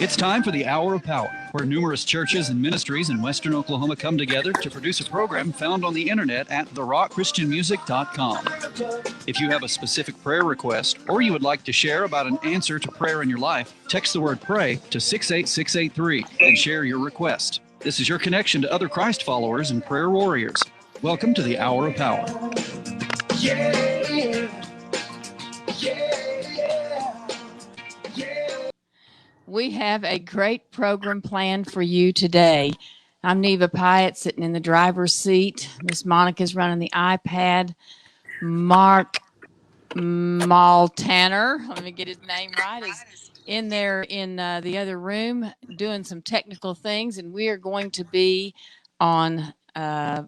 It's time for the Hour of Power, where numerous churches and ministries in Western Oklahoma come together to produce a program found on the internet at therockchristianmusic.com. If you have a specific prayer request or you would like to share about an answer to prayer in your life, text the word pray to 68683 and share your request. This is your connection to other Christ followers and prayer warriors. Welcome to the Hour of Power. We have a great program planned for you today. I'm Neva Pyatt, sitting in the driver's seat. Miss Monica's running the iPad. Mark Maltanner, let me get his name right, is in there in the other room doing some technical things, and we are going to be on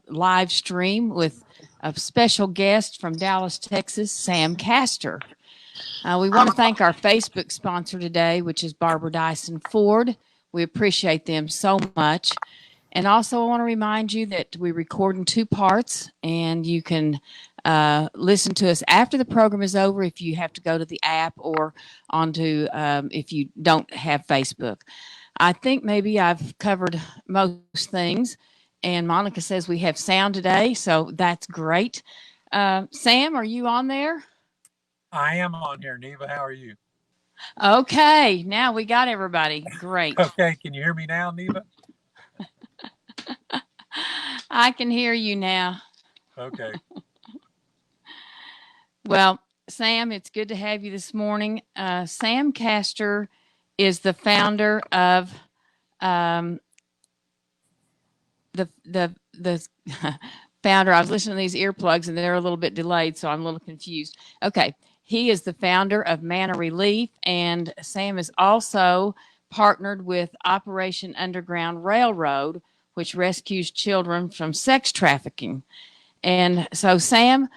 live stream with a special guest from Dallas, Texas, Sam Castor. We want to thank our Facebook sponsor today, which is Barbara Dyson Ford. We appreciate them so much. And also I want to remind you that we record in two parts, and you can listen to us after the program is over if you have to go to the app or onto if you don't have Facebook. I think maybe I've covered most things, and Monica says we have sound today, so that's great. Sam, are you on there? I am on here, Neva. How are you? Okay, now we got everybody. Great. Okay, can you hear me now, Neva? I can hear you now. Okay. Well, Sam, it's good to have you this morning. Sam Castor is the founder of the founder. I was listening to these earplugs and they're a little bit delayed, so I'm a little confused. Okay. He is the founder of Manna Relief, and Sam is also partnered with Operation Underground Railroad, which rescues children from sex trafficking. And so, Sam,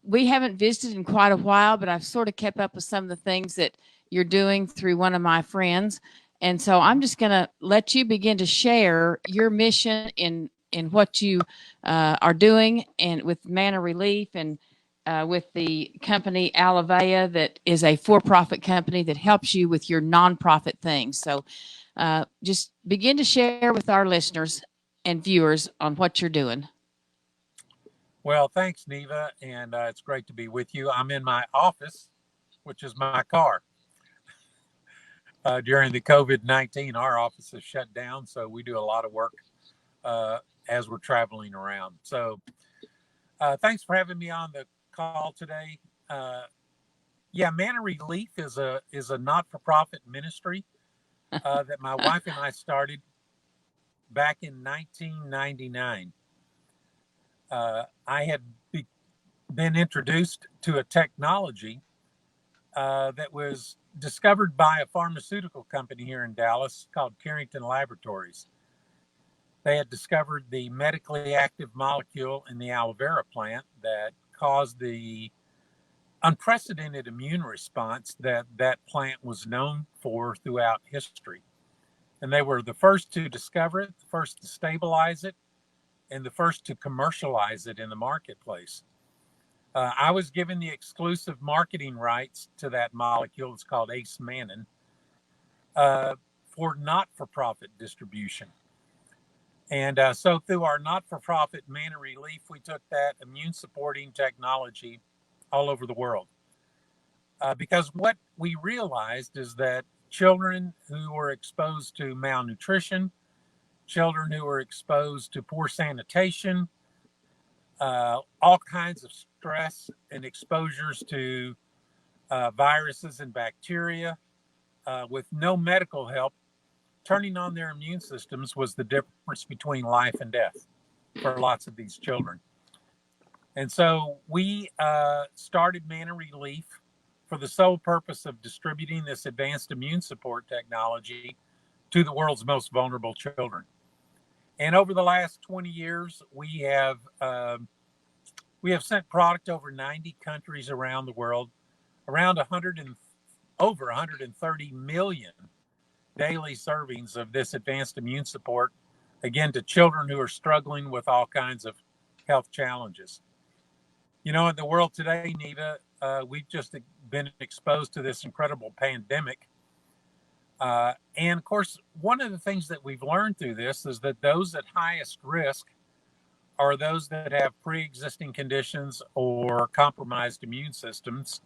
we haven't visited in quite a while, but I've sort of kept up with some of the things that you're doing through one of my friends. And so I'm just going to let you begin to share your mission in what you are doing and with Manna Relief and with the company Alavea, that is a for-profit company that helps you with your nonprofit things. So just begin to share with our listeners and viewers on what you're doing. Well, thanks, Neva, and it's great to be with you. I'm in my office, which is my car. During the COVID-19, our office is shut down, so we do a lot of work as we're traveling around. So thanks for having me on the call today. Manna Relief is a not-for-profit ministry that my wife and I started back in 1999. I had been introduced to a technology that was discovered by a pharmaceutical company here in Dallas called Carrington Laboratories. They had discovered the medically active molecule in the aloe vera plant that caused the unprecedented immune response that plant was known for throughout history. And they were the first to discover it, the first to stabilize it, and the first to commercialize it in the marketplace. I was given the exclusive marketing rights to that molecule. It's called acemannan for not-for-profit distribution. And so through our not-for-profit Manna Relief, we took that immune-supporting technology all over the world. Because what we realized is that children who were exposed to malnutrition, children who were exposed to poor sanitation, all kinds of stress and exposures to viruses and bacteria with no medical help, turning on their immune systems was the difference between life and death for lots of these children. And so we started Manna Relief for the sole purpose of distributing this advanced immune support technology to the world's most vulnerable children. And over the last 20 years, we have sent product over 90 countries around the world, around over 130 million daily servings of this advanced immune support, again, to children who are struggling with all kinds of health challenges. You know, in the world today, Neva, we've just been exposed to this incredible pandemic And of course, one of the things that we've learned through this is that those at highest risk are those that have pre-existing conditions or compromised immune systems,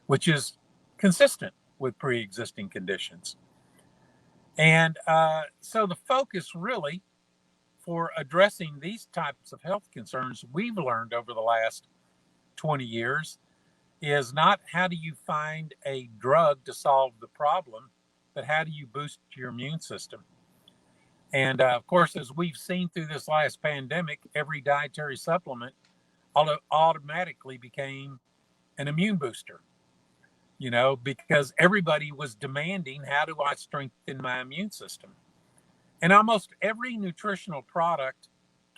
which is consistent with pre-existing conditions. And so the focus really for addressing these types of health concerns we've learned over the last 20 years is not how do you find a drug to solve the problem, but how do you boost your immune system? And of course, as we've seen through this last pandemic, every dietary supplement automatically became an immune booster, because everybody was demanding, how do I strengthen my immune system? And almost every nutritional product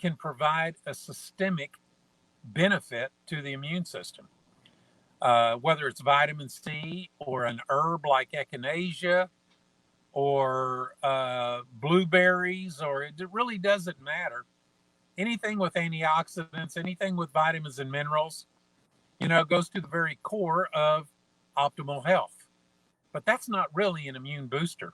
can provide a systemic benefit to the immune system, whether it's vitamin C or an herb like echinacea or blueberries, or it really doesn't matter. Anything with antioxidants, anything with vitamins and minerals, goes to the very core of optimal health. But that's not really an immune booster.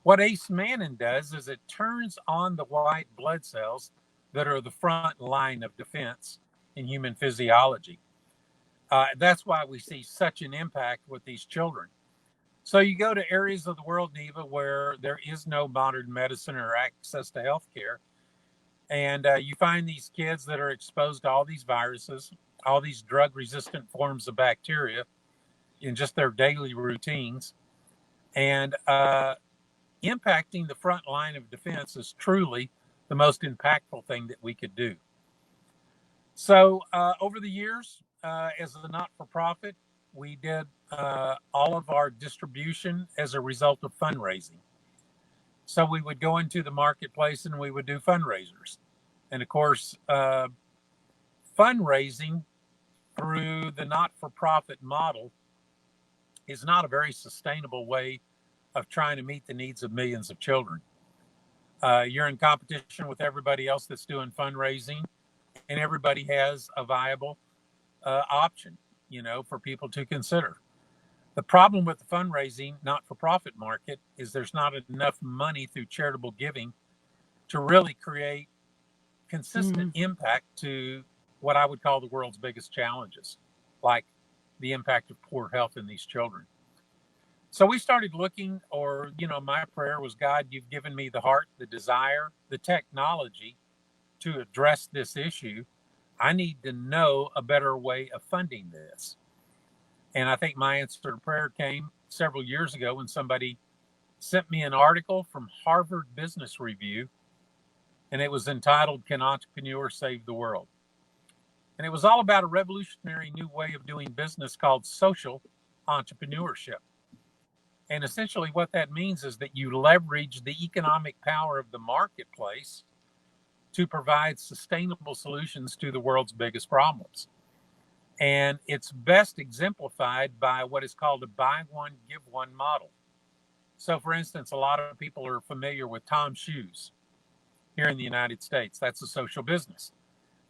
What acemannan does is it turns on the white blood cells that are the front line of defense in human physiology. That's why we see such an impact with these children. So you go to areas of the world, Neva, where there is no modern medicine or access to healthcare, and you find these kids that are exposed to all these viruses, all these drug-resistant forms of bacteria in just their daily routines, and impacting the front line of defense is truly the most impactful thing that we could do. So over the years, as a not-for-profit, we did all of our distribution as a result of fundraising. So we would go into the marketplace and we would do fundraisers. And of course, fundraising through the not-for-profit model is not a very sustainable way of trying to meet the needs of millions of children. You're in competition with everybody else that's doing fundraising, and everybody has a viable option, for people to consider. The problem with the fundraising not-for-profit market is there's not enough money through charitable giving to really create consistent impact to what I would call the world's biggest challenges, like the impact of poor health in these children. So we started looking, my prayer was, God, you've given me the heart, the desire, the technology to address this issue. I need to know a better way of funding this. And I think my answer to prayer came several years ago when somebody sent me an article from Harvard Business Review, and it was entitled, Can Entrepreneurs Save the World? And it was all about a revolutionary new way of doing business called social entrepreneurship. And essentially what that means is that you leverage the economic power of the marketplace to provide sustainable solutions to the world's biggest problems. And it's best exemplified by what is called a buy one, give one model. So for instance, a lot of people are familiar with Tom's Shoes here in the United States. That's a social business.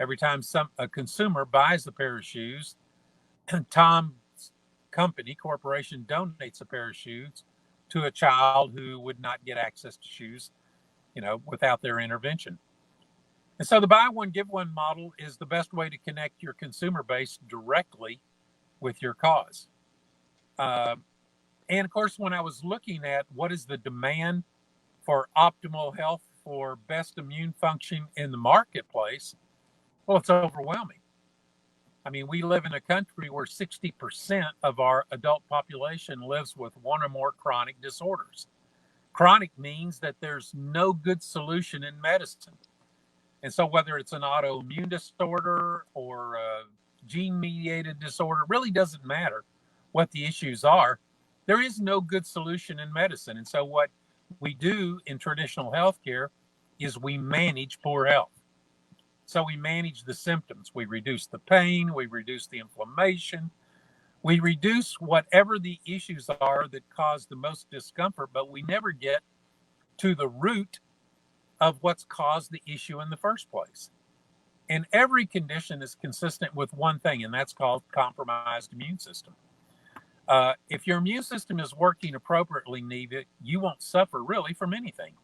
Every time a consumer buys a pair of shoes, Tom's corporation donates a pair of shoes to a child who would not get access to shoes, without their intervention. And so the buy one, give one model is the best way to connect your consumer base directly with your cause. And of course, when I was looking at what is the demand for optimal health, for best immune function in the marketplace, well, it's overwhelming. I mean, we live in a country where 60% of our adult population lives with one or more chronic disorders. Chronic means that there's no good solution in medicine. And so whether it's an autoimmune disorder or a gene-mediated disorder, really doesn't matter what the issues are. There is no good solution in medicine. And so what we do in traditional healthcare is we manage poor health. So we manage the symptoms. We reduce the pain. We reduce the inflammation. We reduce whatever the issues are that cause the most discomfort, but we never get to the root of what's caused the issue in the first place. And every condition is consistent with one thing, and that's called compromised immune system. If your immune system is working appropriately, Neva, you won't suffer really from anything.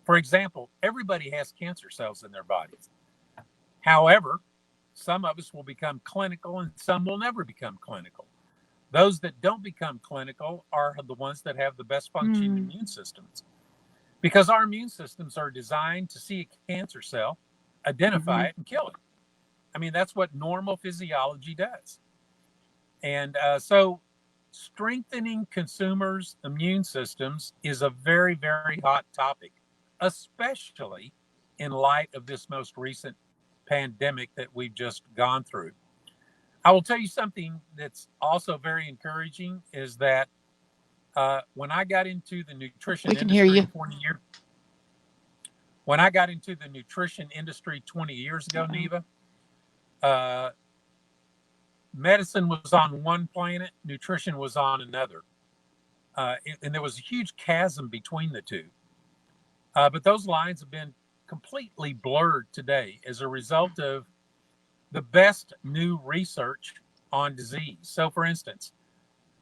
For example, everybody has cancer cells in their bodies. However, some of us will become clinical and some will never become clinical. Those that don't become clinical are the ones that have the best functioning immune systems, because our immune systems are designed to see a cancer cell, identify it, and kill it. I mean, that's what normal physiology does. And so strengthening consumers' immune systems is a very, very hot topic, especially in light of this most recent pandemic that we've just gone through. I will tell you something that's also very encouraging is that when I got into the nutrition We can hear you. When I got into the nutrition industry 20 years ago, Neva, medicine was on one planet, nutrition was on another. And there was a huge chasm between the two. But those lines have been completely blurred today as a result of the best new research on disease. So, for instance,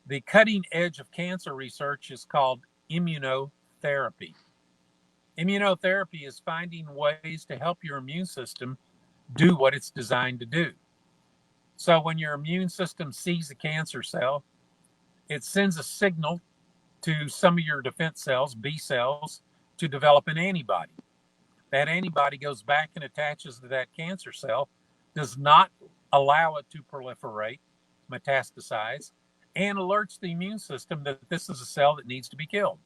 the cutting edge of cancer research is called immunotherapy. Immunotherapy is finding ways to help your immune system do what it's designed to do. So when your immune system sees a cancer cell, it sends a signal to some of your defense cells, B cells, to develop an antibody. That antibody goes back and attaches to that cancer cell, does not allow it to proliferate, metastasize, and alerts the immune system that this is a cell that needs to be killed.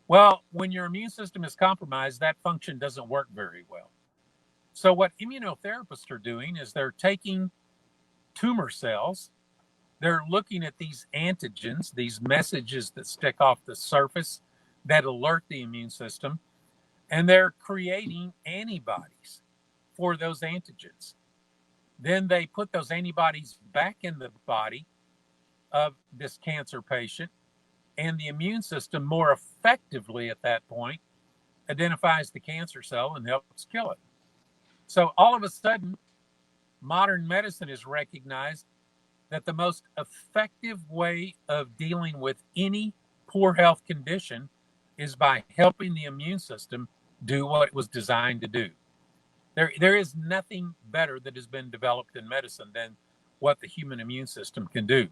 Well, when your immune system is compromised, that function doesn't work very well. So what immunotherapists are doing is they're taking tumor cells, they're looking at these antigens, these messages that stick off the surface that alert the immune system, and they're creating antibodies for those antigens. Then they put those antibodies back in the body of this cancer patient, and the immune system more effectively at that point identifies the cancer cell and helps kill it. So all of a sudden, modern medicine has recognized that the most effective way of dealing with any poor health condition is by helping the immune system do what it was designed to do. There is nothing better that has been developed in medicine than what the human immune system can do.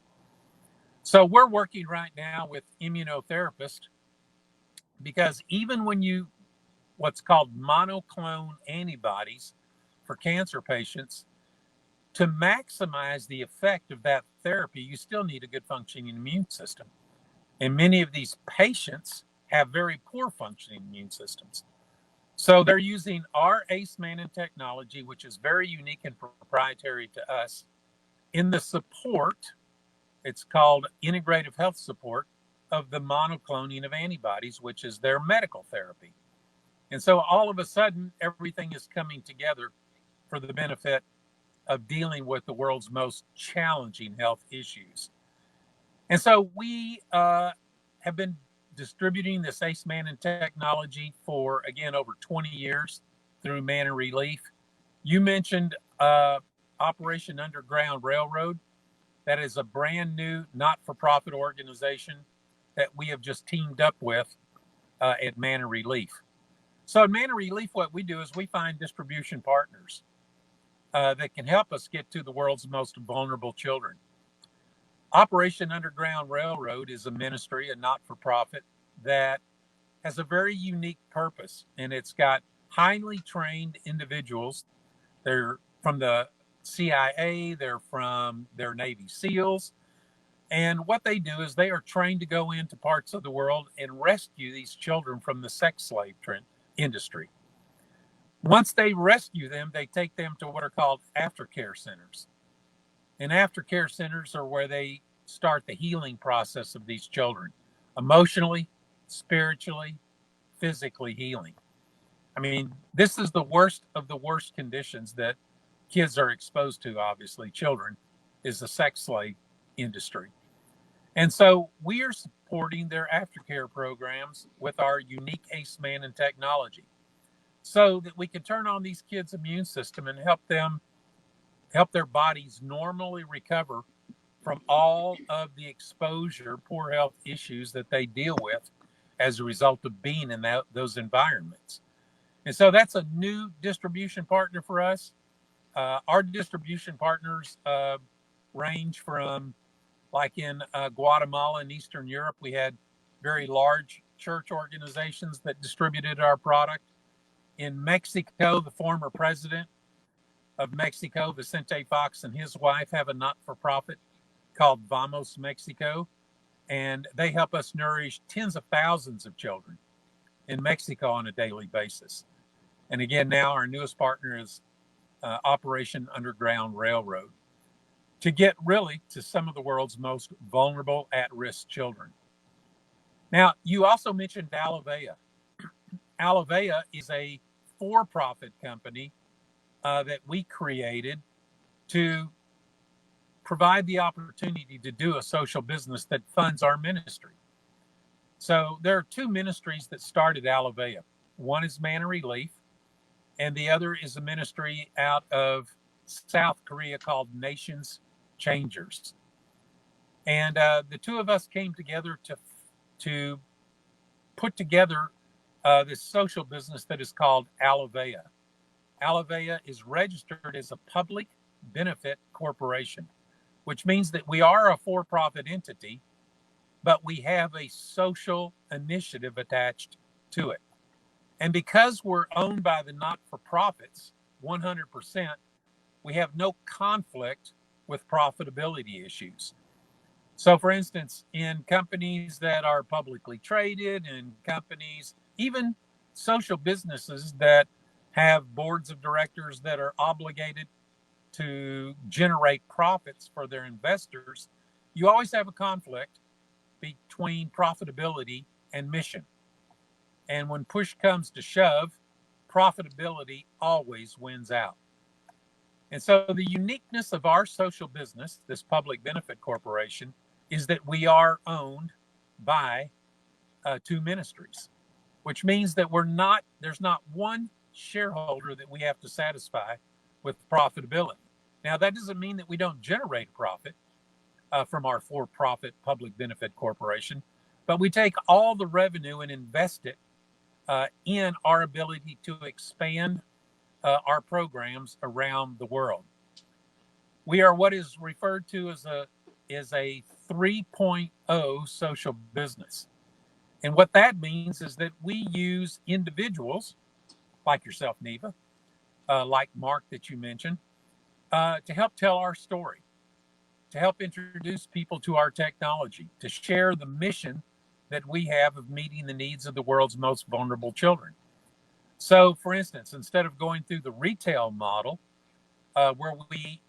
So we're working right now with immunotherapists because even when you, what's called monoclonal antibodies for cancer patients, to maximize the effect of that therapy, you still need a good functioning immune system. And many of these patients have very poor functioning immune systems. So they're using our acemannan technology, which is very unique and proprietary to us, in the support, it's called integrative health support, of the monocloning of antibodies, which is their medical therapy. And so all of a sudden, everything is coming together for the benefit of dealing with the world's most challenging health issues. And so we have been distributing this acemannan technology for, again, over 20 years through Manna Relief. You mentioned Operation Underground Railroad. That is a brand new not-for-profit organization that we have just teamed up with at Manna Relief. So at Manna Relief, what we do is we find distribution partners that can help us get to the world's most vulnerable children. Operation Underground Railroad is a ministry, a not-for-profit, that has a very unique purpose, and it's got highly trained individuals. They're from the CIA, they're Navy SEALs, and what they do is they are trained to go into parts of the world and rescue these children from the sex slave industry. Once they rescue them, they take them to what are called aftercare centers. And aftercare centers are where they start the healing process of these children, emotionally, spiritually, physically healing. I mean, this is the worst of the worst conditions that kids are exposed to, obviously, children, is the sex slave industry. And so we are supporting their aftercare programs with our unique acemannan technology so that we can turn on these kids' immune system and help their bodies normally recover from all of the exposure, poor health issues that they deal with as a result of being in those environments. And so that's a new distribution partner for us. Our distribution partners range from, like in Guatemala and Eastern Europe, we had very large church organizations that distributed our product. In Mexico, the former president of Mexico, Vicente Fox, and his wife have a not-for-profit called Vamos Mexico, and they help us nourish tens of thousands of children in Mexico on a daily basis. And again, now our newest partner is Operation Underground Railroad, to get really to some of the world's most vulnerable at-risk children. Now, you also mentioned Alavea. Alavea is a for-profit company that we created to provide the opportunity to do a social business that funds our ministry. So there are two ministries that started Alavea. One is Manna Relief, and the other is a ministry out of South Korea called Nations Changers. And the two of us came together to put together this social business that is called Alavea. Alavea is registered as a public benefit corporation, which means that we are a for-profit entity, but we have a social initiative attached to it. And because we're owned by the not-for-profits 100%, we have no conflict with profitability issues. So for instance, in companies that are publicly traded, and companies, even social businesses that have boards of directors that are obligated to generate profits for their investors, you always have a conflict between profitability and mission. And when push comes to shove, profitability always wins out. And so the uniqueness of our social business, this public benefit corporation, is that we are owned by two ministries, which means that there's not one shareholder that we have to satisfy with profitability. Now, that doesn't mean that we don't generate profit from our for-profit public benefit corporation, but we take all the revenue and invest it in our ability to expand our programs around the world. We are what is referred to as a 3.0 social business. And what that means is that we use individuals like yourself, Neva, like Mark that you mentioned, to help tell our story, to help introduce people to our technology, to share the mission that we have of meeting the needs of the world's most vulnerable children. So, for instance, instead of going through the retail model, where we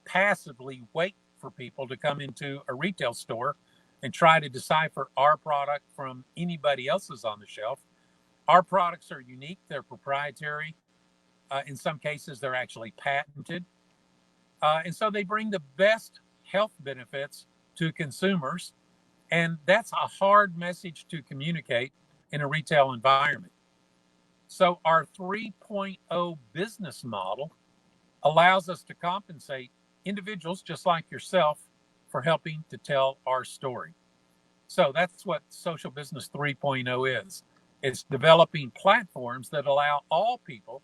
passively wait for people to come into a retail store and try to decipher our product from anybody else's on the shelf, our products are unique, they're proprietary. In some cases, they're actually patented. And so they bring the best health benefits to consumers. And that's a hard message to communicate in a retail environment. So our 3.0 business model allows us to compensate individuals just like yourself for helping to tell our story. So that's what Social Business 3.0 is. It's developing platforms that allow all people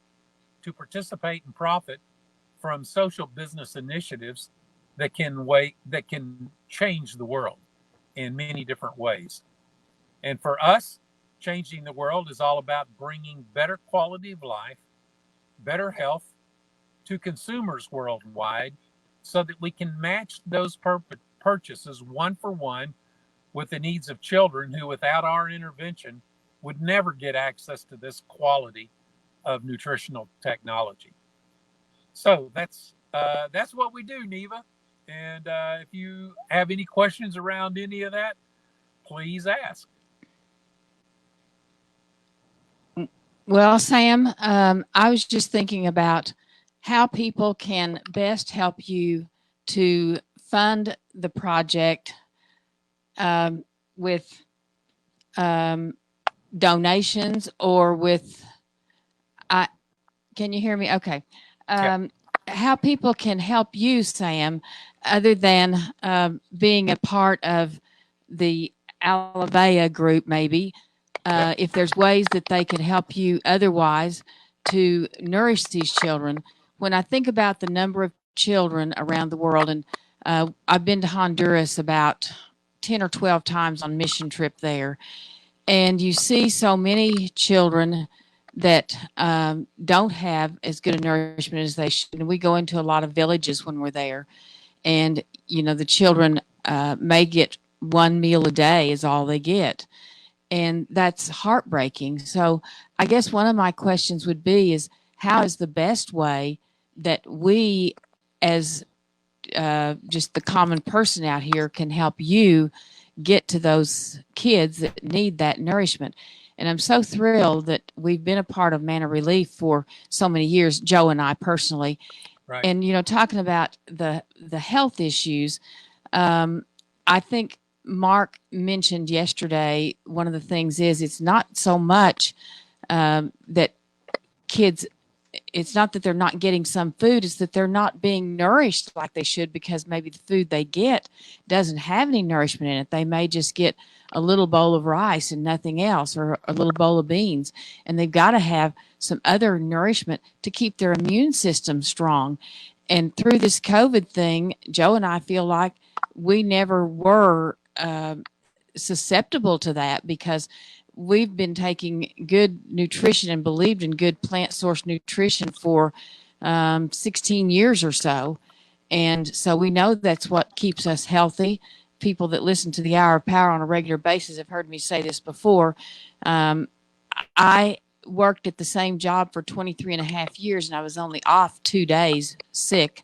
to participate and profit from social business initiatives that can change the world in many different ways. And for us, changing the world is all about bringing better quality of life, better health to consumers worldwide, so that we can match those purchases one for one with the needs of children who, without our intervention, would never get access to this quality of nutritional technology. So that's what we do, Neva. And if you have any questions around any of that, please ask. Well, Sam, I was just thinking about how people can best help you to fund the project with donations or with, can you hear me? Okay. How people can help you, Sam, other than being a part of the Alavea group, maybe, if there's ways that they could help you otherwise to nourish these children. When I think about the number of children around the world, and I've been to Honduras about 10 or 12 times on mission trip there, and you see so many children that don't have as good a nourishment as they should. And we go into a lot of villages when we're there, and the children may get one meal a day is all they get, and that's heartbreaking. So I guess one of my questions would be is how is the best way that we as just the common person out here can help you get to those kids that need that nourishment. And I'm so thrilled that we've been a part of Manna Relief for so many years, Joe and I personally. Right. And talking about the health issues, I think Mark mentioned yesterday, one of the things is it's not so much that kids, it's not that they're not getting some food, it's that they're not being nourished like they should because maybe the food they get doesn't have any nourishment in it. They may just get a little bowl of rice and nothing else, or a little bowl of beans, and they've got to have some other nourishment to keep their immune system strong. And through this COVID thing, Joe and I feel like we never were susceptible to that because we've been taking good nutrition and believed in good plant source nutrition for 16 years or so. And so we know that's what keeps us healthy. People that listen to the Hour of Power on a regular basis have heard me say this before. I worked at the same job for 23 and a half years, and I was only off 2 days sick.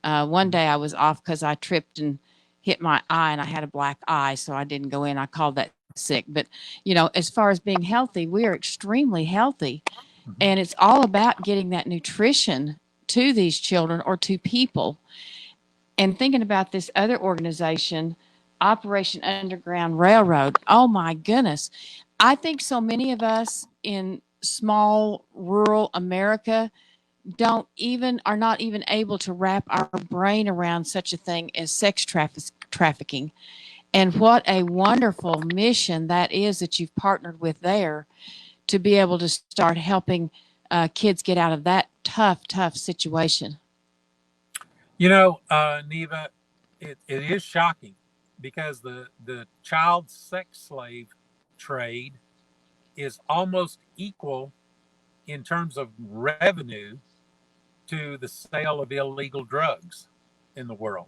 One day I was off because I tripped and hit my eye, and I had a black eye, so I didn't go in. I called that sick. But, as far as being healthy, we are extremely healthy. And it's all about getting that nutrition to these children or to people. And thinking about this other organization, Operation Underground Railroad, oh my goodness. I think so many of us in small rural America are not even able to wrap our brain around such a thing as sex trafficking. And what a wonderful mission that is that you've partnered with there to be able to start helping kids get out of that tough situation. Neva, it is shocking because the child sex slave trade is almost equal in terms of revenue to the sale of illegal drugs in the world.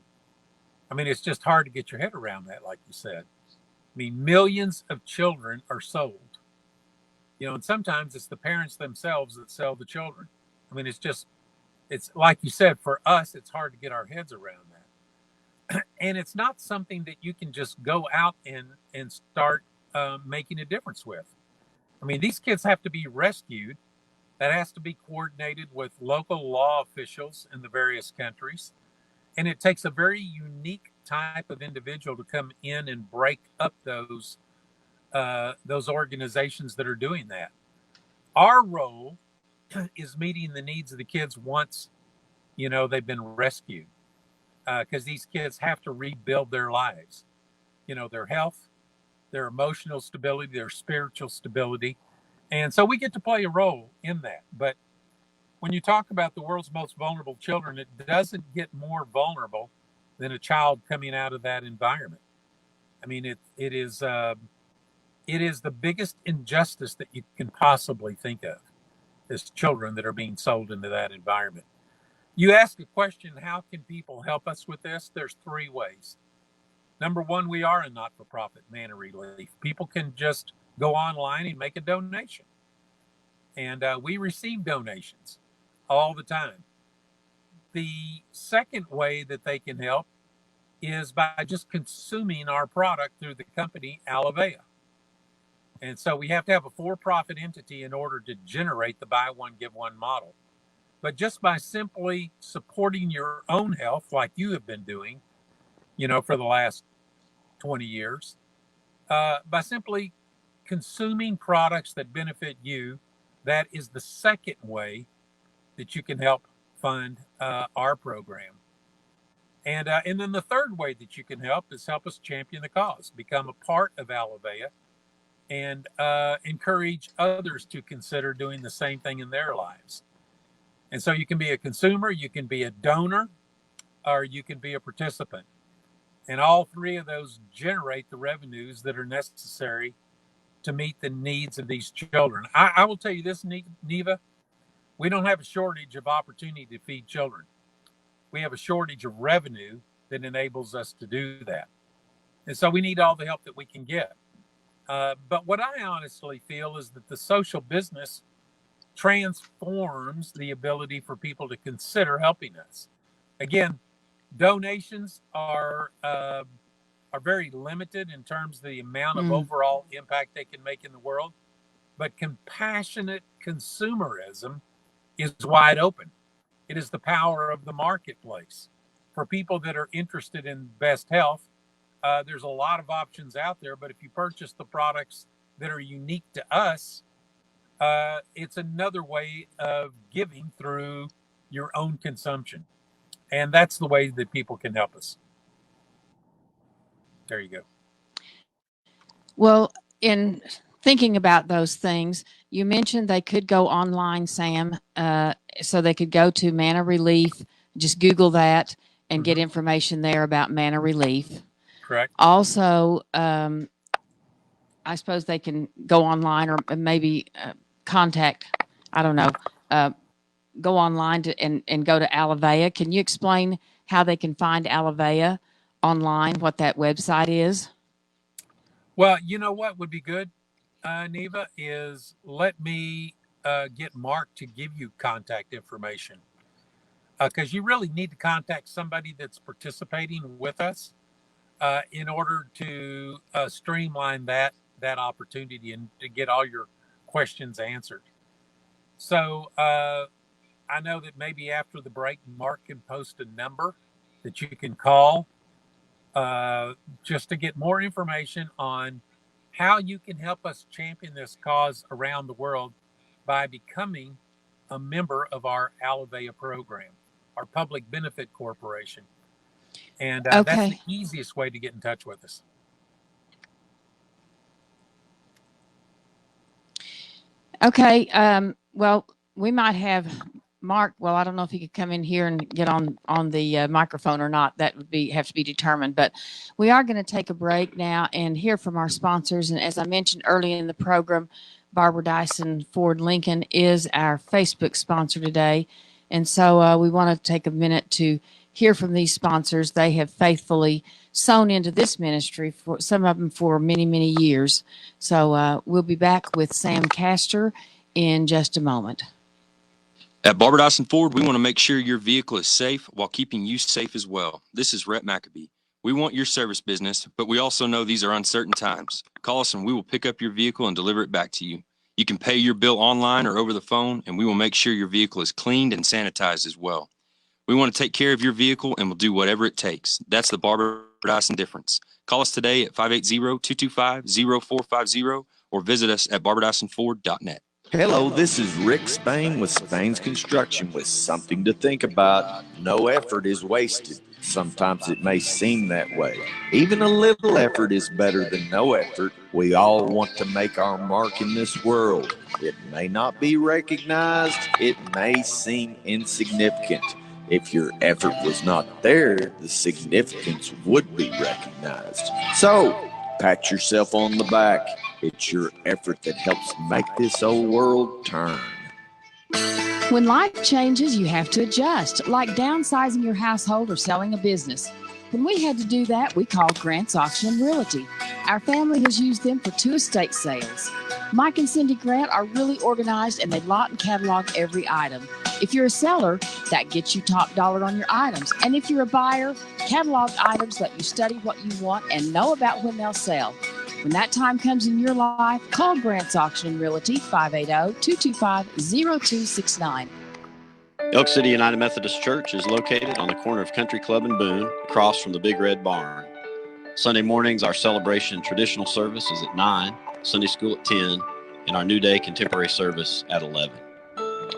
I mean, it's just hard to get your head around that, like you said. I mean, millions of children are sold. And sometimes it's the parents themselves that sell the children. I mean, it's like you said, for us, it's hard to get our heads around that. And it's not something that you can just go out and start making a difference with. I mean, these kids have to be rescued. That has to be coordinated with local law officials in the various countries. And it takes a very unique type of individual to come in and break up those organizations that are doing that. Our role is meeting the needs of the kids once, they've been rescued, because these kids have to rebuild their lives, their health, their emotional stability, their spiritual stability. And so we get to play a role in that. But when you talk about the world's most vulnerable children, it doesn't get more vulnerable than a child coming out of that environment. I mean, it is the biggest injustice that you can possibly think of, is children that are being sold into that environment. You ask a question, how can people help us with this? There's 3 ways. Number one, we are a not-for-profit Manna Relief. People can just go online and make a donation. And we receive donations all the time. The second way that they can help is by just consuming our product through the company Alavea. And so we have to have a for-profit entity in order to generate the buy one, give one model. But just by simply supporting your own health, like you have been doing, for the last 20 years, by simply consuming products that benefit you, that is the second way that you can help fund our program. And then the third way that you can help is help us champion the cause, become a part of Alavea, and encourage others to consider doing the same thing in their lives. And so you can be a consumer, you can be a donor, or you can be a participant. And all three of those generate the revenues that are necessary to meet the needs of these children. I will tell you this, Neva, we don't have a shortage of opportunity to feed children. We have a shortage of revenue that enables us to do that. And so we need all the help that we can get. But what I honestly feel is that the social business transforms the ability for people to consider helping us. Again, donations are very limited in terms of the amount of overall impact they can make in the world, but compassionate consumerism is wide open. It is the power of the marketplace. For people that are interested in best health, there's a lot of options out there, but if you purchase the products that are unique to us, it's another way of giving through your own consumption. And that's the way that people can help us. There you go. Well, in thinking about those things, you mentioned they could go online, Sam, so they could go to Manna Relief, just Google that and get information there about Manna Relief. Correct. Also, I suppose they can go online or maybe contact, I don't know, go online and go to Alavea. Can you explain how they can find Alavea online, what that website is? Well, you know what would be good, Neva, is let me get Mark to give you contact information, because you really need to contact somebody that's participating with us in order to streamline that opportunity and to get all your questions answered. So I know that maybe after the break, Mark can post a number that you can call just to get more information on how you can help us champion this cause around the world by becoming a member of our Alavea program, our public benefit corporation. And that's the easiest way to get in touch with us. Okay. Well, we might have Mark. Well, I don't know if he could come in here and get on the microphone or not. That would have to be determined. But we are going to take a break now and hear from our sponsors. And as I mentioned early in the program, Barbara Dyson Ford Lincoln is our Facebook sponsor today. And so we want to take a minute to hear from these sponsors. They have faithfully sown into this ministry, for some of them for many, many years. So we'll be back with Sam Castor in just a moment. At Barbara Dyson Ford, we want to make sure your vehicle is safe while keeping you safe as well. This is Rhett Maccabee. We want your service business, but we also know these are uncertain times. Call us and we will pick up your vehicle and deliver it back to you. You can pay your bill online or over the phone, and we will make sure your vehicle is cleaned and sanitized as well. We want to take care of your vehicle, and we'll do whatever it takes. That's the Barbara Dyson difference. Call us today at 580-225-0450 or visit us at barbadysonford.net. Hello, this is Rick Spain with Spain's Construction with something to think about. No effort is wasted. Sometimes it may seem that way. Even a little effort is better than no effort. We all want to make our mark in this world. It may not be recognized. It may seem insignificant. If your effort was not there, the significance would be recognized. So, pat yourself on the back. It's your effort that helps make this old world turn. When life changes, you have to adjust, like downsizing your household or selling a business. When we had to do that, we called Grant's Auction and Realty. Our family has used them for 2 estate sales. Mike and Cindy Grant are really organized, and they lot and catalog every item. If you're a seller, that gets you top dollar on your items. And if you're a buyer, catalog items let you study what you want and know about when they'll sell. When that time comes in your life, call Grant's Auction and Realty, 580-225-0269. Elk City United Methodist Church is located on the corner of Country Club and Boone, across from the Big Red Barn. Sunday mornings, our celebration traditional service is at 9, Sunday school at 10, and our New Day contemporary service at 11.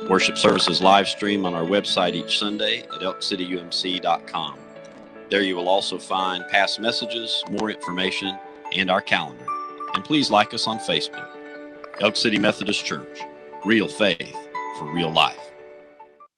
Worship services live stream on our website each Sunday at elkcityumc.com. There you will also find past messages, more information, and our calendar. And please like us on Facebook. Elk City Methodist Church, real faith for real life.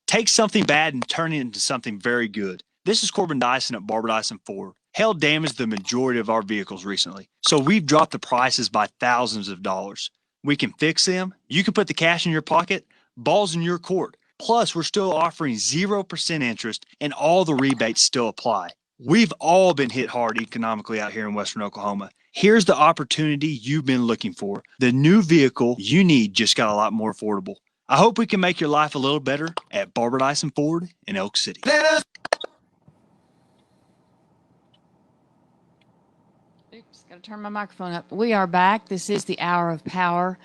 Take something bad and turn it into something very good. This is Corbin Dyson at Barbara Dyson Ford. Hail damaged the majority of our vehicles recently, so we've dropped the prices by thousands of dollars. We can fix them. You can put the cash in your pocket. Ball's in your court. Plus, we're still offering 0% interest and all the rebates still apply. We've all been hit hard economically out here in Western Oklahoma. Here's the opportunity you've been looking for. The new vehicle you need just got a lot more affordable. I hope we can make your life a little better at Barbara Dyson Ford in Elk City. Oops, got to turn my microphone up. We are back. This is the Hour of Power.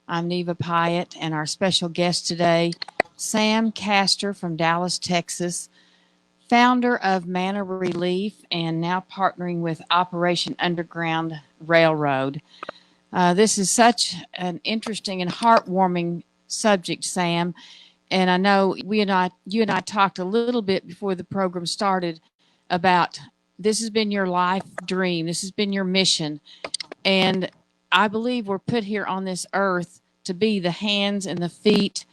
I'm Neva Pyatt, and our special guest today, Sam Castor from Dallas, Texas, founder of Manna Relief and now partnering with Operation Underground Railroad. This is such an interesting and heartwarming subject, Sam. And I know you and I talked a little bit before the program started about this has been your life dream. This has been your mission. And I believe we're put here on this earth to be the hands and the feet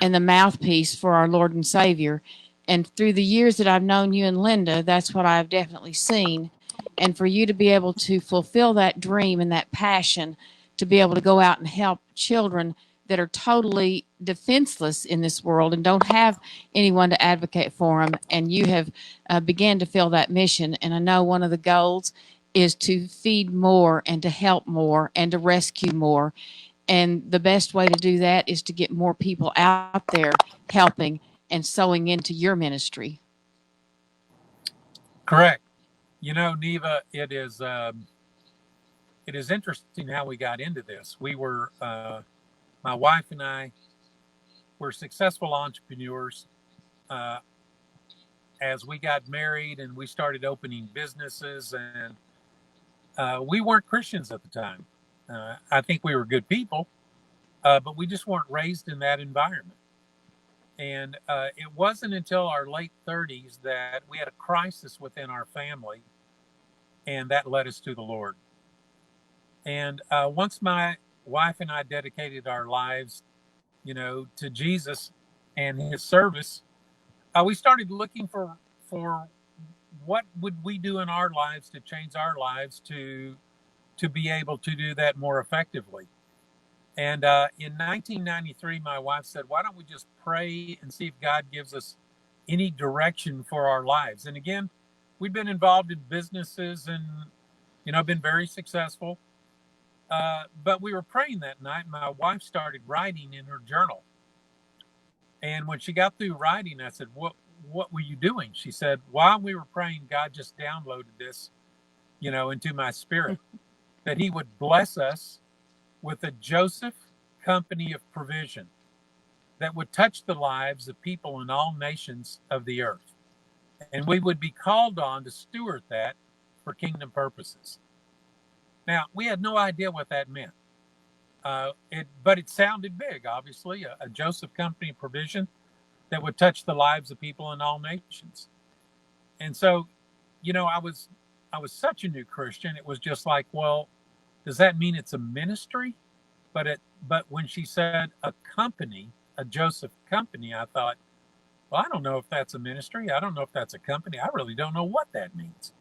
and the mouthpiece for our Lord and Savior. And through the years that I've known you and Linda, that's what I've definitely seen. And for you to be able to fulfill that dream and that passion to be able to go out and help children that are totally defenseless in this world and don't have anyone to advocate for them. And you have began to fill that mission. And I know one of the goals is to feed more and to help more and to rescue more. And the best way to do that is to get more people out there helping and sowing into your ministry. Correct. You know, Neva, it is interesting how we got into this. We were, my wife and I were successful entrepreneurs. As we got married and we started opening businesses, and we weren't Christians at the time. I think we were good people, but we just weren't raised in that environment. And it wasn't until our late 30s that we had a crisis within our family, and that led us to the Lord. And once my wife and I dedicated our lives, to Jesus and his service, we started looking for what would we do in our lives to change our lives to be able to do that more effectively. And in 1993, my wife said, why don't we just pray and see if God gives us any direction for our lives? And again, we've been involved in businesses and, been very successful. But we were praying that night. My wife started writing in her journal. And when she got through writing, I said, what were you doing? She said, while we were praying, God just downloaded this, into my spirit, that he would bless us with a Joseph company of provision that would touch the lives of people in all nations of the earth. And we would be called on to steward that for kingdom purposes. Now, we had no idea what that meant. But it sounded big, obviously, a Joseph company of provision that would touch the lives of people in all nations. And so, I was such a new Christian. It was just like, well, does that mean it's a ministry? But when she said a company, a Joseph company, I thought, well, I don't know if that's a ministry. I don't know if that's a company. I really don't know what that means.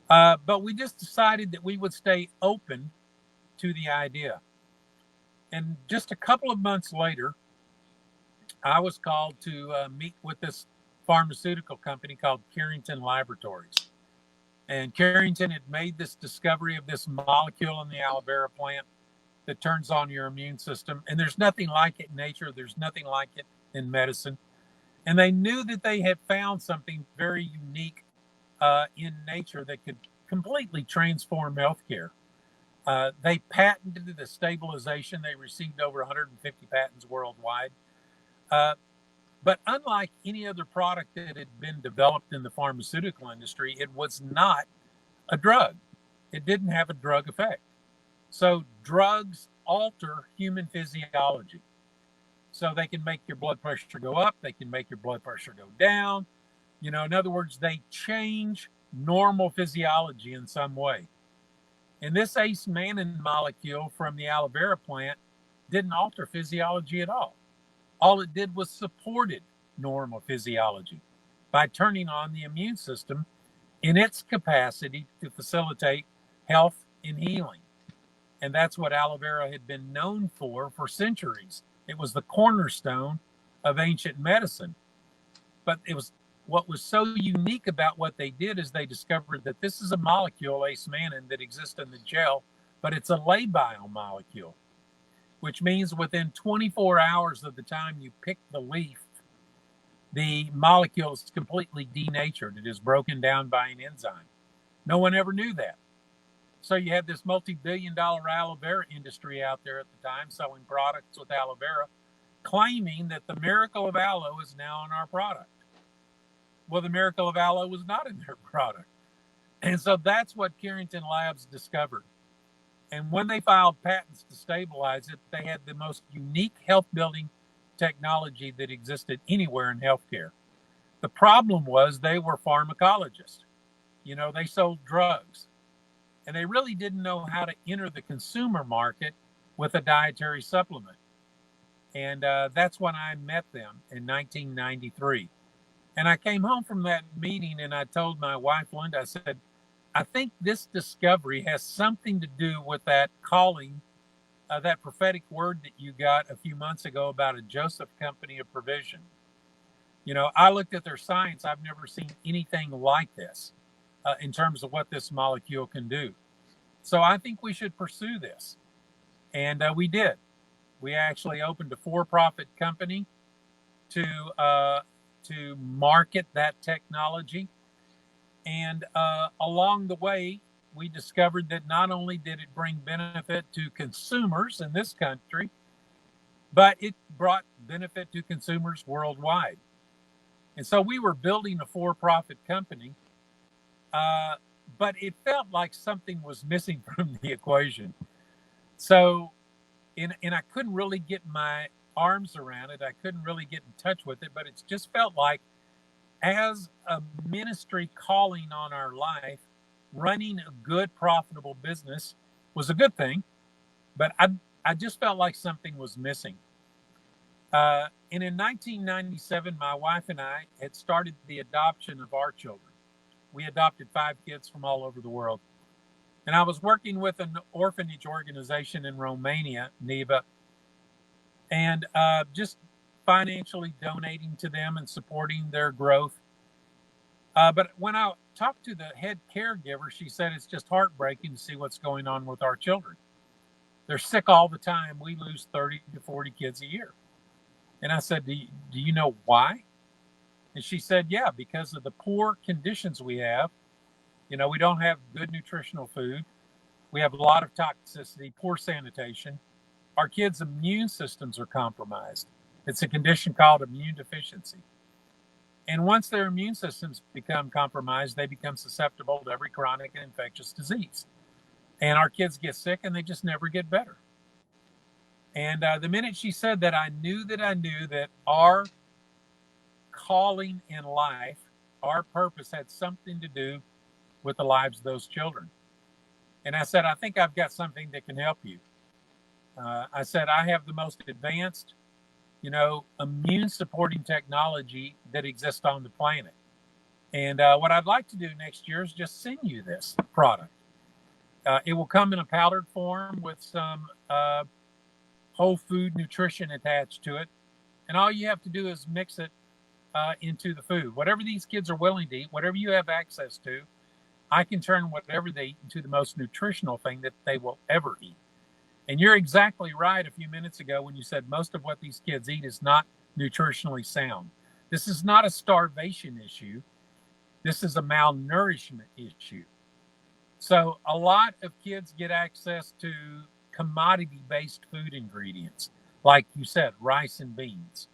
But we just decided that we would stay open to the idea. And just a couple of months later, I was called to meet with this pharmaceutical company called Carrington Laboratories. And Carrington had made this discovery of this molecule in the aloe vera plant that turns on your immune system. And there's nothing like it in nature. There's nothing like it in medicine. And they knew that they had found something very unique in nature that could completely transform healthcare. They patented the stabilization. They received over 150 patents worldwide. But unlike any other product that had been developed in the pharmaceutical industry, it was not a drug. It didn't have a drug effect. So drugs alter human physiology. So they can make your blood pressure go up. They can make your blood pressure go down. You know, in other words, they change normal physiology in some way. And this acemannan molecule from the aloe vera plant didn't alter physiology at all. All it did was supported normal physiology by turning on the immune system in its capacity to facilitate health and healing. And that's what aloe vera had been known for centuries. It was the cornerstone of ancient medicine. But it was what was so unique about what they did is they discovered that this is a molecule, acemannan, that exists in the gel, but it's a labile molecule, which means within 24 hours of the time you pick the leaf, the molecule is completely denatured. It is broken down by an enzyme. No one ever knew that. So you had this multi-billion-dollar aloe vera industry out there at the time selling products with aloe vera, claiming that the miracle of aloe is now in our product. Well, the miracle of aloe was not in their product. And so that's what Carrington Labs discovered. And when they filed patents to stabilize it, they had the most unique health-building technology that existed anywhere in healthcare. The problem was they were pharmacologists. You know, they sold drugs. And they really didn't know how to enter the consumer market with a dietary supplement. And that's when I met them in 1993. And I came home from that meeting and I told my wife, Linda, I said, I think this discovery has something to do with that calling, that prophetic word that you got a few months ago about a Joseph Company of Provision. You know, I looked at their science. I've never seen anything like this in terms of what this molecule can do. So I think we should pursue this. And we did. We actually opened a for-profit company to market that technology. And along the way, we discovered that not only did it bring benefit to consumers in this country, but it brought benefit to consumers worldwide. And so we were building a for-profit company, but it felt like something was missing from the equation. So, and I couldn't really get my arms around it. I couldn't really get in touch with it, but it just felt like as a ministry calling on our life, running a good, profitable business was a good thing, but I just felt like something was missing. And in 1997, my wife and I had started the adoption of our children. We adopted 5 kids from all over the world. And I was working with an orphanage organization in Romania, Neva, and just financially donating to them and supporting their growth. But when I talked to the head caregiver, she said it's just heartbreaking to see what's going on with our children. They're sick all the time. We lose 30 to 40 kids a year. And I said, do you know why? And she said, yeah, because of the poor conditions we have. You know, we don't have good nutritional food. We have a lot of toxicity, poor sanitation. Our kids' immune systems are compromised. It's a condition called immune deficiency. And once their immune systems become compromised, they become susceptible to every chronic and infectious disease. And our kids get sick and they just never get better. And the minute she said that, I knew that our calling in life, our purpose had something to do with the lives of those children. And I said, I think I've got something that can help you. I said, I have the most advanced, immune supporting technology that exists on the planet. And what I'd like to do next year is just send you this product. It will come in a powdered form with some whole food nutrition attached to it. And all you have to do is mix it into the food. Whatever these kids are willing to eat, whatever you have access to, I can turn whatever they eat into the most nutritional thing that they will ever eat. And you're exactly right a few minutes ago when you said most of what these kids eat is not nutritionally sound. This is not a starvation issue. This is a malnourishment issue. So a lot of kids get access to commodity-based food ingredients, like you said, rice and beans.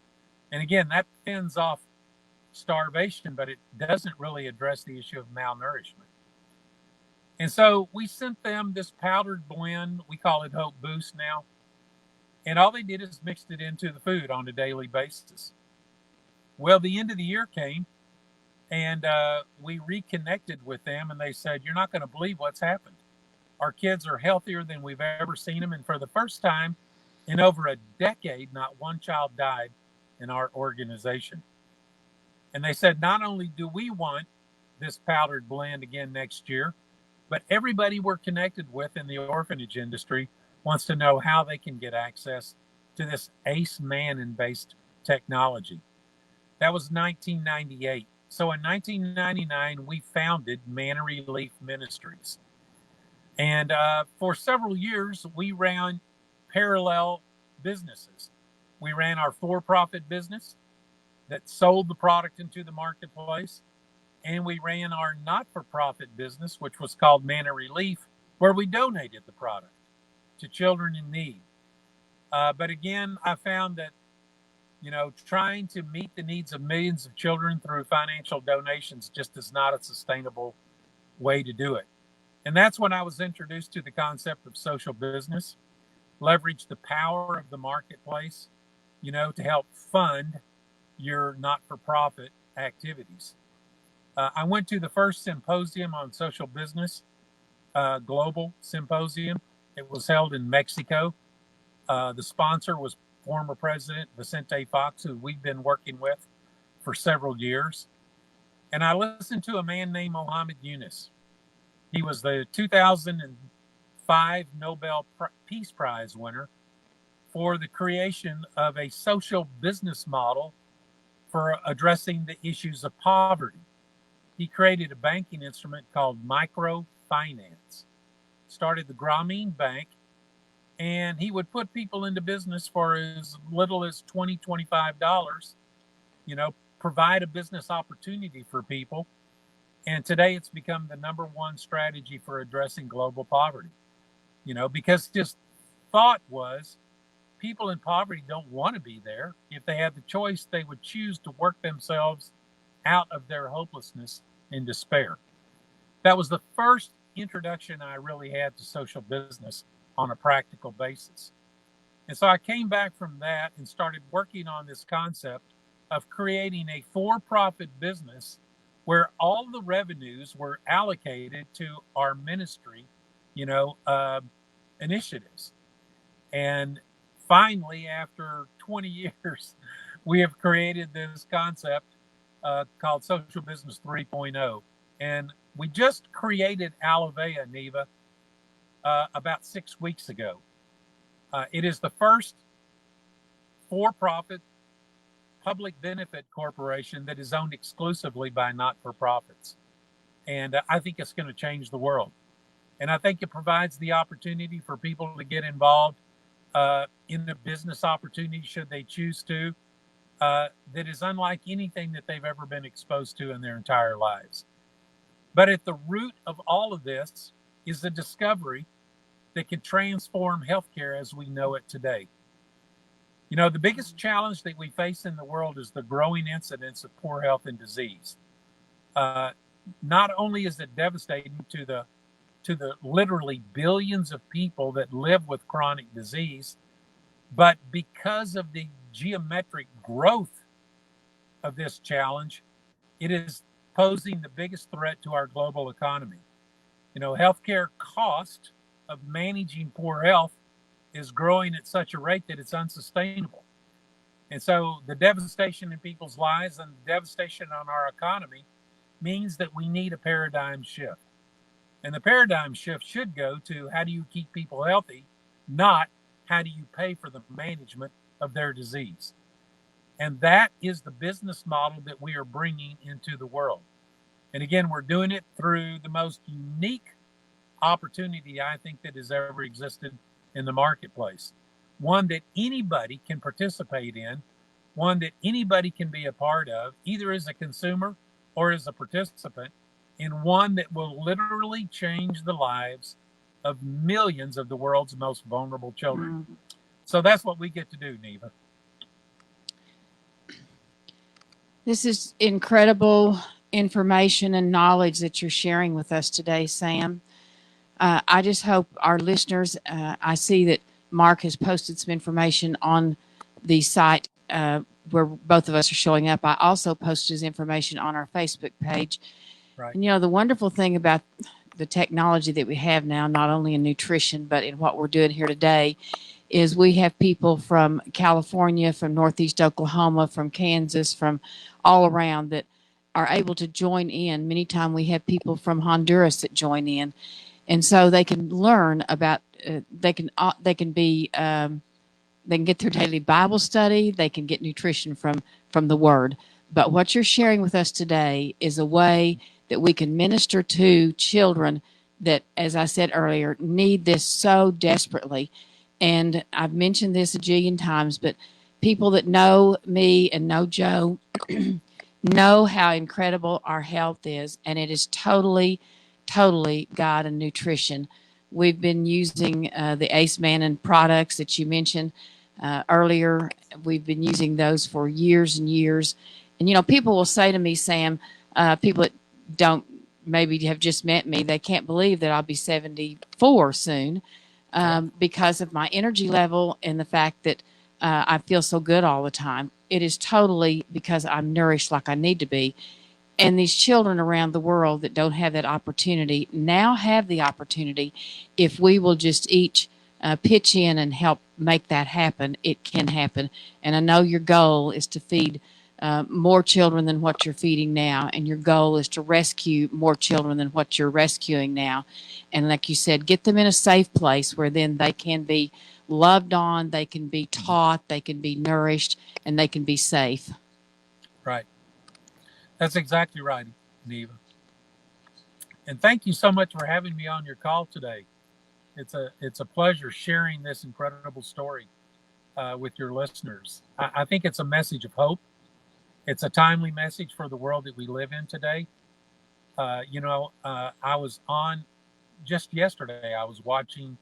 And again, that fends off starvation, but it doesn't really address the issue of malnourishment. And so we sent them this powdered blend. We call it Hope Boost now. And all they did is mixed it into the food on a daily basis. Well, the end of the year came, And we reconnected with them, and they said, "You're not going to believe what's happened. Our kids are healthier than we've ever seen them. And for the first time in over a decade, not one child died in our organization." And they said, "Not only do we want this powdered blend again next year, but everybody we're connected with in the orphanage industry wants to know how they can get access to this acemannan-based technology." That was 1998. So in 1999, we founded Manna Relief Ministries. And for several years, we ran parallel businesses. We ran our for-profit business that sold the product into the marketplace. And we ran our not-for-profit business, which was called Manna Relief, where we donated the product to children in need. But again, I found that, trying to meet the needs of millions of children through financial donations just is not a sustainable way to do it. And that's when I was introduced to the concept of social business, leverage the power of the marketplace, to help fund your not-for-profit activities. I went to the first symposium on social business, global symposium. It was held in Mexico. The sponsor was former President Vicente Fox, who we've been working with for several years. And I listened to a man named Mohammed Yunus. He was the 2005 Nobel Peace Prize winner for the creation of a social business model for addressing the issues of poverty. He created a banking instrument called microfinance, started the Grameen Bank, and he would put people into business for as little as $20, $25, provide a business opportunity for people. And today it's become the number one strategy for addressing global poverty, because his thought was people in poverty don't want to be there. If they had the choice, they would choose to work themselves out of their hopelessness and despair. That was the first introduction I really had to social business on a practical basis. And so I came back from that and started working on this concept of creating a for-profit business where all the revenues were allocated to our ministry, initiatives. And finally, after 20 years, we have created this concept called Social Business 3.0. And we just created Alavea, Neva, about 6 weeks ago. It is the first for-profit public benefit corporation that is owned exclusively by not-for-profits. And I think it's going to change the world. And I think it provides the opportunity for people to get involved in a business opportunity, should they choose to, that is unlike anything that they've ever been exposed to in their entire lives. But at the root of all of this is the discovery that can transform healthcare as we know it today. The biggest challenge that we face in the world is the growing incidence of poor health and disease. Not only is it devastating to the literally billions of people that live with chronic disease, but because of the geometric growth of this challenge, it is posing the biggest threat to our global economy. Healthcare cost of managing poor health is growing at such a rate that it's unsustainable. And so the devastation in people's lives and the devastation on our economy means that we need a paradigm shift. And the paradigm shift should go to how do you keep people healthy, not how do you pay for the management of their disease. And that is the business model that we are bringing into the world. And again, we're doing it through the most unique opportunity I think that has ever existed in the marketplace. One that anybody can participate in, one that anybody can be a part of, either as a consumer or as a participant, and one that will literally change the lives of millions of the world's most vulnerable children. Mm-hmm. So that's what we get to do, Neva. This is incredible information and knowledge that you're sharing with us today, Sam. I just hope our listeners, I see that Mark has posted some information on the site where both of us are showing up, I also posted his information on our Facebook page. Right. And, the wonderful thing about the technology that we have now, not only in nutrition, but in what we're doing here today, is we have people from California, from Northeast Oklahoma, from Kansas, from all around that are able to join in. Many times we have people from Honduras that join in. And so they can learn about, they can get their daily Bible study. They can get nutrition from the Word. But what you're sharing with us today is a way that we can minister to children that, as I said earlier, need this so desperately. And I've mentioned this a jillion times, but people that know me and know Joe know how incredible our health is, and it is totally God and nutrition. We've been using the acemannan products that you mentioned earlier. We've been using those for years and years. And, people will say to me, Sam, people that don't maybe have just met me, they can't believe that I'll be 74 soon because of my energy level and the fact that I feel so good all the time. It is totally because I'm nourished like I need to be. And these children around the world that don't have that opportunity now have the opportunity. If we will just each pitch in and help make that happen, it can happen. And I know your goal is to feed more children than what you're feeding now. And your goal is to rescue more children than what you're rescuing now. And like you said, get them in a safe place where then they can be loved on, they can be taught, they can be nourished, and they can be safe. Right. That's exactly right, Neva. And thank you so much for having me on your call today. It's a pleasure sharing this incredible story with your listeners. I think it's a message of hope. It's a timely message for the world that we live in today. I was on just yesterday. I was watching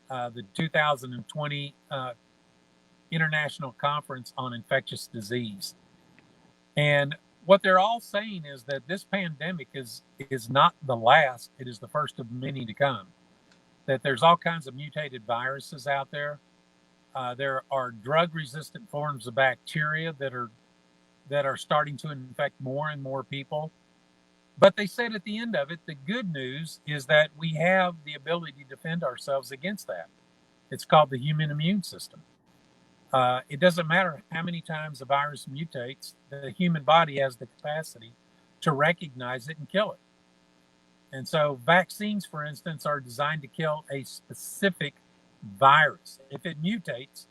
the 2020 International Conference on Infectious Disease, and what they're all saying is that this pandemic is not the last. It is the first of many to come. That there's all kinds of mutated viruses out there. There are drug-resistant forms of bacteria that are starting to infect more and more people. But they said at the end of it, the good news is that we have the ability to defend ourselves against that. It's called the human immune system. It doesn't matter how many times a virus mutates, the human body has the capacity to recognize it and kill it. And so vaccines, for instance, are designed to kill a specific virus. If it mutates,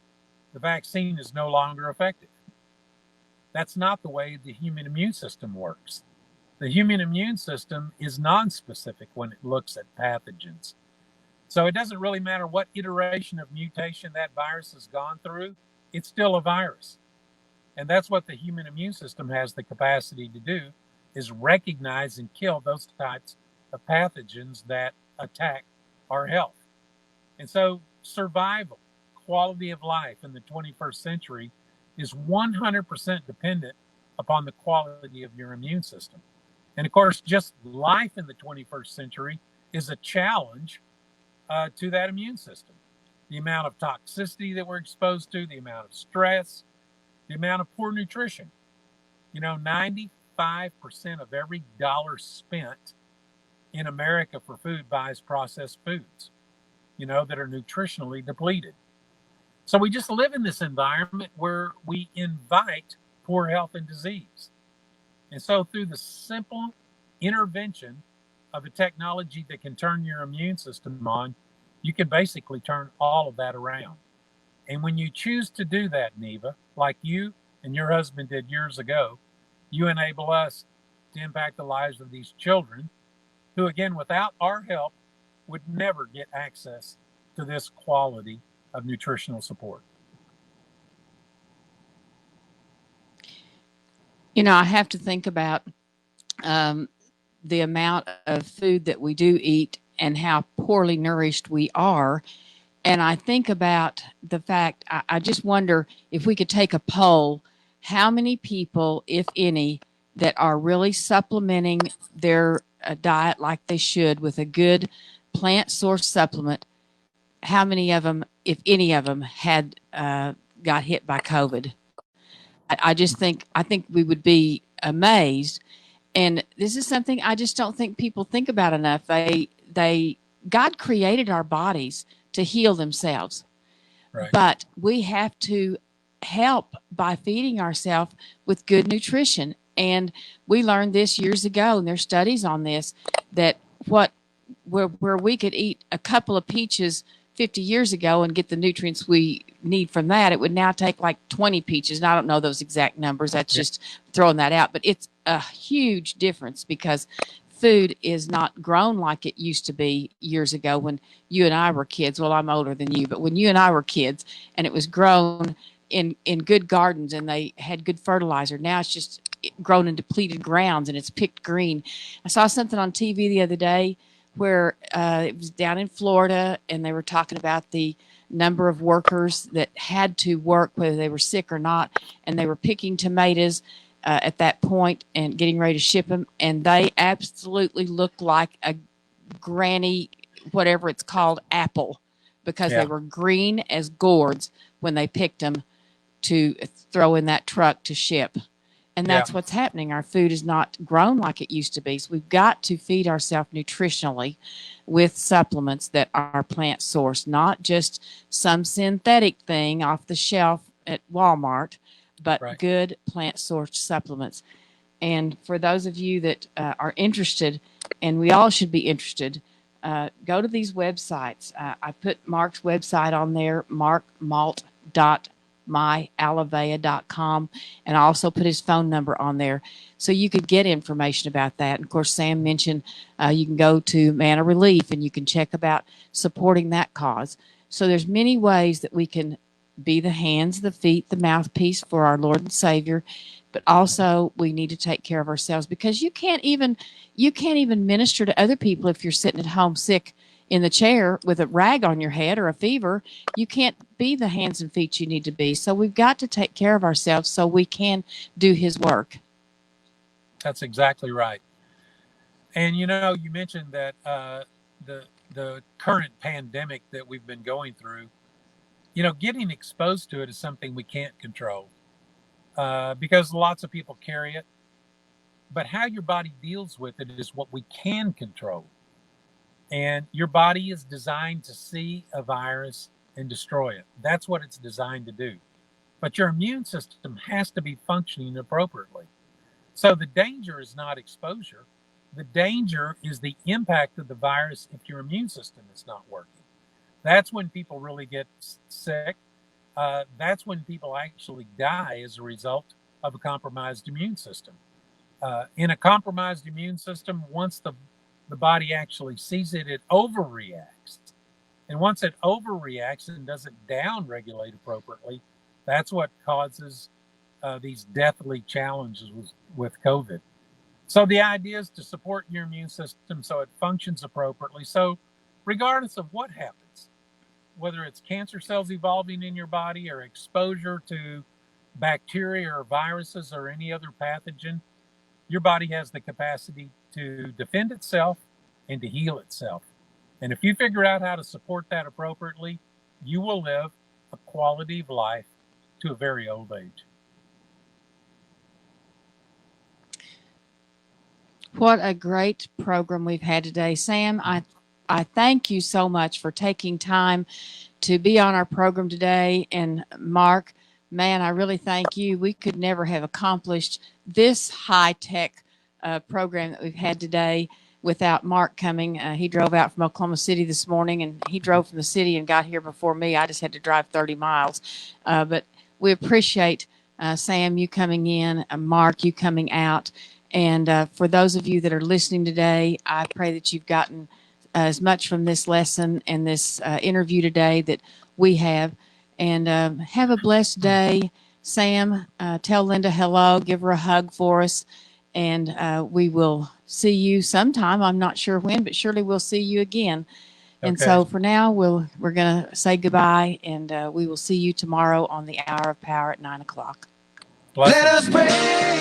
the vaccine is no longer effective. That's not the way the human immune system works. The human immune system is nonspecific when it looks at pathogens. So it doesn't really matter what iteration of mutation that virus has gone through, it's still a virus. And that's what the human immune system has the capacity to do, is recognize and kill those types of pathogens that attack our health. And so survival, quality of life in the 21st century is 100% dependent upon the quality of your immune system. And of course, just life in the 21st century is a challenge to that immune system. The amount of toxicity that we're exposed to, the amount of stress, the amount of poor nutrition. 95% of every dollar spent in America for food buys processed foods, that are nutritionally depleted. So we just live in this environment where we invite poor health and disease. And so through the simple intervention of a technology that can turn your immune system on, you can basically turn all of that around. And when you choose to do that, Neva, like you and your husband did years ago, you enable us to impact the lives of these children who, again, without our help, would never get access to this quality of nutritional support. I have to think about the amount of food that we do eat and how poorly nourished we are. And I think about the fact, I just wonder if we could take a poll, how many people, if any, that are really supplementing their diet like they should with a good plant source supplement, how many of them, if any of them, had got hit by COVID? I just think we would be amazed. And this is something I just don't think people think about enough. God created our bodies to heal themselves, Right. but we have to help by feeding ourselves with good nutrition. And we learned this years ago, and there's studies on this, that where we could eat a couple of peaches 50 years ago and get the nutrients we need from that, it would now take like 20 peaches. And I don't know those exact numbers. That's just throwing that out. But it's a huge difference because food is not grown like it used to be years ago when you and I were kids. Well, I'm older than you, but when you and I were kids and it was grown in good gardens and they had good fertilizer. Now it's just grown in depleted grounds and it's picked green. I saw something on TV the other day where it was down in Florida, and they were talking about the number of workers that had to work whether they were sick or not, and they were picking tomatoes at that point and getting ready to ship them, and they absolutely looked like a granny, whatever it's called, apple, because they were green as gourds when they picked them to throw in that truck to ship. And that's what's happening. Our food is not grown like it used to be. So we've got to feed ourselves nutritionally with supplements that are plant sourced, not just some synthetic thing off the shelf at Walmart, but good plant sourced supplements. And for those of you that are interested, and we all should be interested, go to these websites. I put Mark's website on there, markmalt.myalivea.com, and I also put his phone number on there so you could get information about that. And of course, Sam mentioned you can go to Manna Relief and you can check about supporting that cause. So there's many ways that we can be the hands, the feet, the mouthpiece for our Lord and Savior, but also we need to take care of ourselves, because you can't even minister to other people if you're sitting at home sick in the chair with a rag on your head or a fever. You can't be the hands and feet you need to be. So we've got to take care of ourselves so we can do his work. That's exactly right. And you mentioned that the current pandemic that we've been going through, getting exposed to it is something we can't control because lots of people carry it. But how your body deals with it is what we can control. And your body is designed to see a virus and destroy it. That's what it's designed to do. But your immune system has to be functioning appropriately. So the danger is not exposure. The danger is the impact of the virus if your immune system is not working. That's when people really get sick. That's when people actually die as a result of a compromised immune system. In a compromised immune system, once the body actually sees it, it overreacts. And once it overreacts and doesn't down-regulate appropriately, that's what causes these deathly challenges with COVID. So the idea is to support your immune system so it functions appropriately. So regardless of what happens, whether it's cancer cells evolving in your body or exposure to bacteria or viruses or any other pathogen, your body has the capacity to defend itself and to heal itself. And if you figure out how to support that appropriately, you will live a quality of life to a very old age. What a great program we've had today. Sam, I thank you so much for taking time to be on our program today. And Mark, man, I really thank you. We could never have accomplished this high-tech program that we've had today without Mark coming. He drove out from Oklahoma City this morning, and he drove from the city and got here before me. I just had to drive 30 miles. But we appreciate, Sam, you coming in, Mark, you coming out. And for those of you that are listening today, I pray that you've gotten as much from this lesson and this interview today that we have. And have a blessed day. Sam, tell Linda hello, give her a hug for us. And we will see you sometime. I'm not sure when, but surely we'll see you again. And Okay. so for now, we're going to say goodbye, and we will see you tomorrow on the Hour of Power at 9 o'clock. Blessings. Let us pray,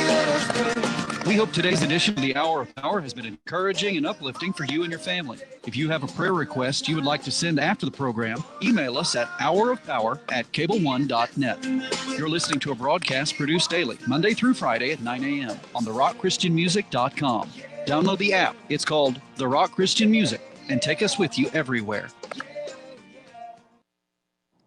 let us pray. We hope today's edition of the Hour of Power has been encouraging and uplifting for you and your family. If you have a prayer request you would like to send after the program, email us at hourofpower@cable1.net. You're listening to a broadcast produced daily, Monday through Friday at 9 a.m. on therockchristianmusic.com. Download the app. It's called The Rock Christian Music, and take us with you everywhere.